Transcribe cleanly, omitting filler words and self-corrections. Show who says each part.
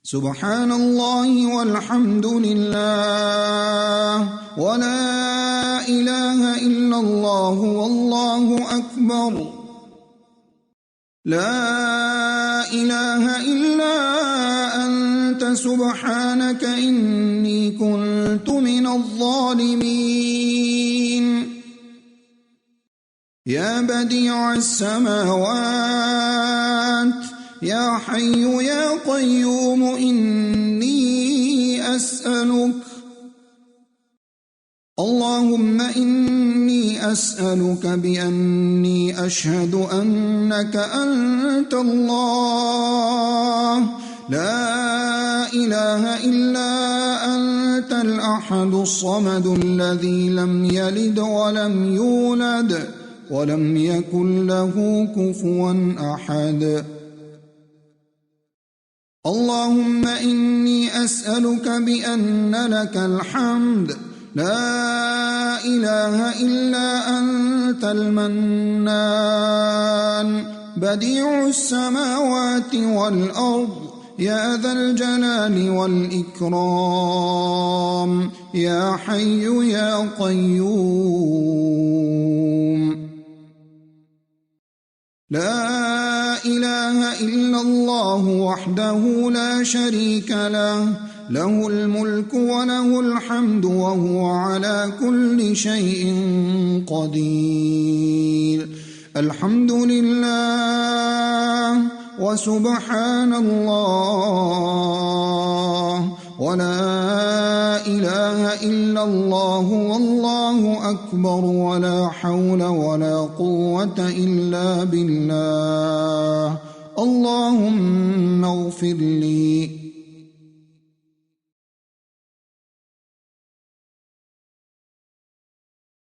Speaker 1: سبحان الله والحمد لله ولا إله إلا الله والله أكبر. لا إله إلا أنت سبحانك إني كنت من الظالمين. يا بديع السماوات يا حي يا قيوم إني أسألك اللهم إني أسألك بأني أشهد أنك أنت الله لا إله إلا أنت الأحد الصمد الذي لم يلد ولم يولد ولم يكن له كفوا أحد. اللهم إني أسألك بأن لك الحمد لا إله إلا أنت المنان بديع السماوات والأرض يا ذا الجلال والإكرام يا حي يا قيوم. لا إله إلا الله وحده لا شريك له له الملك وله الحمد وهو على كل شيء قدير. الحمد لله وسبحان الله ولا إله إلا الله والله أكبر ولا حول ولا قوة إلا بالله. اللهم اغفر لي